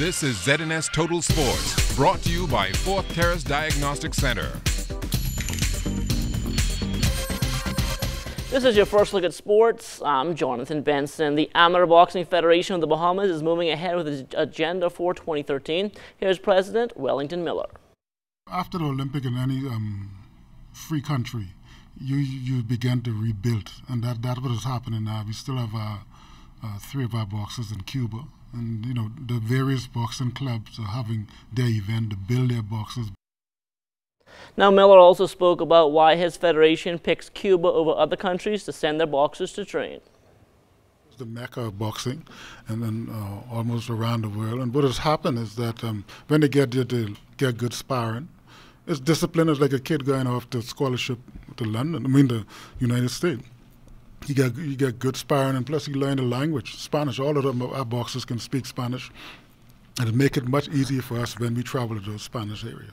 This is ZNS Total Sports, brought to you by Fourth Terrace Diagnostic Center. This is your first look at sports. I'm Jonathan Benson. The Amateur Boxing Federation of the Bahamas is moving ahead with its agenda for 2013. Here's President Wellington Miller. After the Olympic in any free country, you begin to rebuild, and that's what is happening now. We still have 3 of our boxers in Cuba, and you know the various boxing clubs are having their event to build their boxers. Now, Miller also spoke about why his federation picks Cuba over other countries to send their boxers to train. It's the mecca of boxing, and then almost around the world. And what has happened is that when they get there to get good sparring, it's discipline. It's like a kid going off to scholarship to London. The United States. You get good sparring, and plus you learn the language, Spanish. All of them, our boxers can speak Spanish, and it make it much easier for us when we travel to those Spanish areas.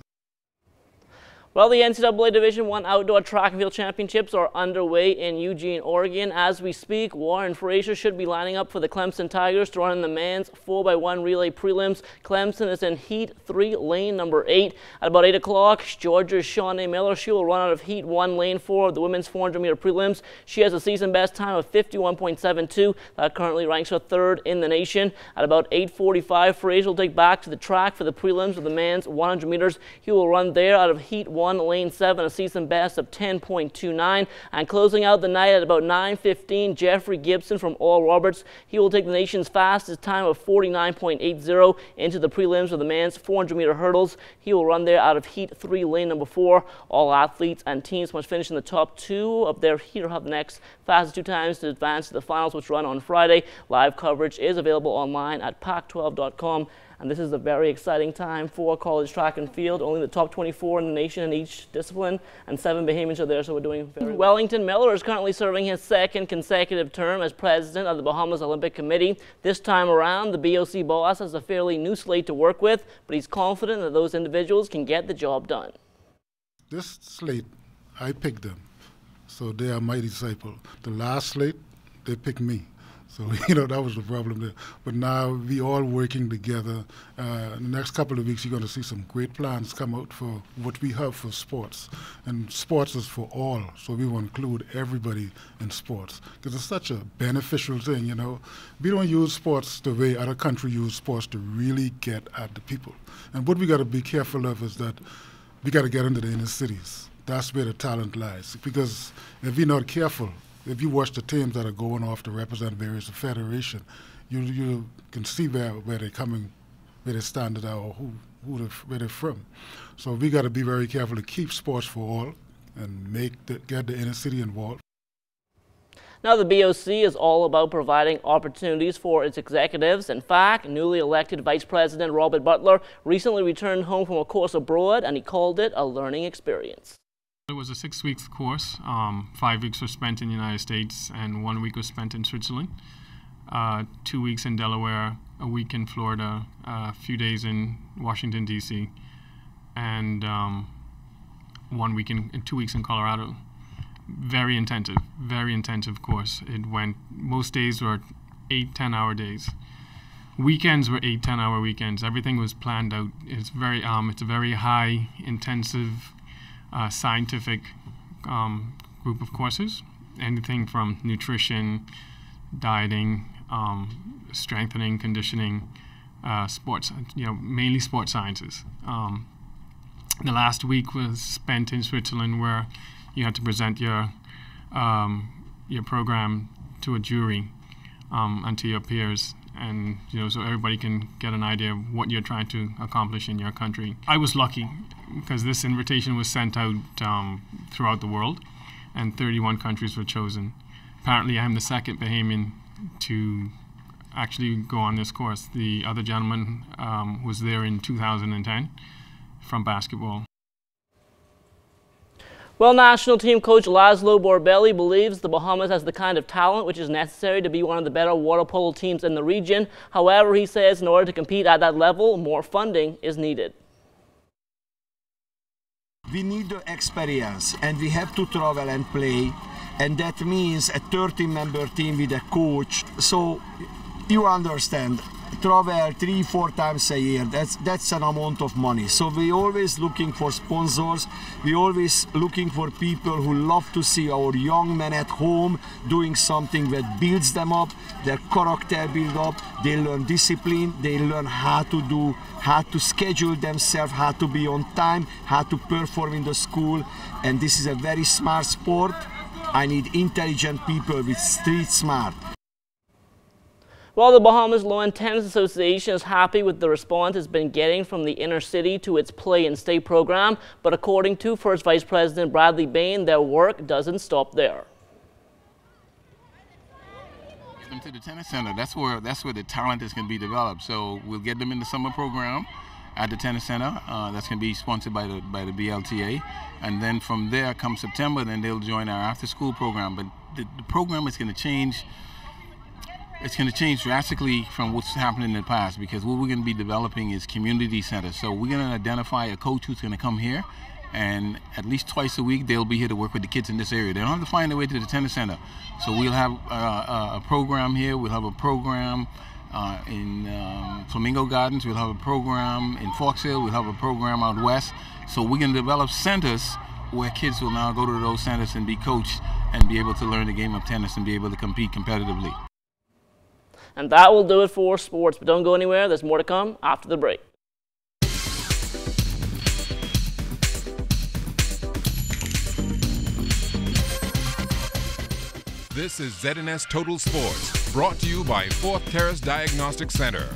Well, the NCAA Division I Outdoor Track and Field Championships are underway in Eugene, Oregon. As we speak, Warren Fraser should be lining up for the Clemson Tigers to run in the men's 4x1 relay prelims. Clemson is in Heat 3, lane number 8. At about 8 o'clock, Georgia's Shawnee Miller, she will run out of Heat 1, lane 4 of the women's 400-meter prelims. She has a season best time of 51.72. That currently ranks her 3rd in the nation. At about 8:45, Fraser will take back to the track for the prelims of the men's 100 meters. He will run there out of Heat 1, lane 7, a season best of 10.29. And closing out the night at about 9:15, Jeffrey Gibson from Oral Roberts. He will take the nation's fastest time of 49.80 into the prelims of the men's 400-meter hurdles. He will run there out of Heat 3, lane number 4. All athletes and teams must finish in the top 2 of their heat or have the next fastest 2 times to advance to the finals, which run on Friday. Live coverage is available online at pac12.com. And this is a very exciting time for college track and field. Only the top 24 in the nation in each discipline, and 7 Bahamians are there, so we're doing very well. Wellington Miller is currently serving his 2nd consecutive term as president of the Bahamas Olympic Committee. This time around, the BOC boss has a fairly new slate to work with, but he's confident that those individuals can get the job done. This slate, I picked them, so they are my disciple. The last slate, they picked me. So, that was the problem there. But now we all working together. In the next couple of weeks, you're going to see some great plans come out for what we have for sports. And sports is for all, so we will include everybody in sports. Because it's such a beneficial thing, We don't use sports the way other countries use sports to really get at the people. And what we got to be careful of is that we got to get into the inner cities. That's where the talent lies. Because if we're not careful, if you watch the teams that are going off to represent various federations, you can see where they're coming, where they stand at, or where they're from. So we got to be very careful to keep sports for all and get the inner city involved. Now, the BOC is all about providing opportunities for its executives. In fact, newly elected Vice President Robert Butler recently returned home from a course abroad, and he called it a learning experience. It was a 6-week course. 5 weeks were spent in the United States and 1 week was spent in Switzerland. 2 weeks in Delaware, a week in Florida, a few days in Washington, D.C., and 2 weeks in Colorado. Very intensive course. Most days were 8-10-hour days. Weekends were 8-10-hour weekends. Everything was planned out. It's a very high, intensive, scientific group of courses. Anything from nutrition, dieting, strengthening, conditioning, sports, mainly sports sciences. The last week was spent in Switzerland, where you had to present your program to a jury and to your peers, and so everybody can get an idea of what you're trying to accomplish in your country. I was lucky because this invitation was sent out throughout the world, and 31 countries were chosen. Apparently, I'm the 2nd Bahamian to actually go on this course. The other gentleman was there in 2010 from basketball. Well, national team coach Laszlo Borbeli believes the Bahamas has the kind of talent which is necessary to be one of the better water polo teams in the region. However, he says in order to compete at that level, more funding is needed. We need the experience, and we have to travel and play, and that means a 30-member team with a coach. So you understand, travel 3-4 times a year. That's an amount of money. So we always looking for sponsors. We always looking for people who love to see our young men at home doing something that builds them up, their character build up. They learn discipline. They learn how to schedule themselves, how to be on time, how to perform in the school. And this is a very smart sport. I need intelligent people with street smart. Well, the Bahamas Lawn Tennis Association is happy with the response it's been getting from the inner city to its Play and Stay program, but according to First Vice President Bradley Bain, their work doesn't stop there. Get them to the tennis center. That's where the talent is going to be developed. So we'll get them in the summer program at the tennis center. That's going to be sponsored by the BLTA, and then from there, come September, then they'll join our after-school program. But the program is going to change. It's going to change drastically from what's happened in the past, because what we're going to be developing is community centers. So we're going to identify a coach who's going to come here, and at least twice a week they'll be here to work with the kids in this area. They don't have to find their way to the tennis center. So we'll have a program here. We'll have a program in Flamingo Gardens. We'll have a program in Forks Hill. We'll have a program out west. So we're going to develop centers where kids will now go to those centers and be coached and be able to learn the game of tennis and be able to compete competitively. And that will do it for sports, but don't go anywhere. There's more to come after the break. This is ZNS Total Sports, brought to you by Fourth Terrace Diagnostic Center.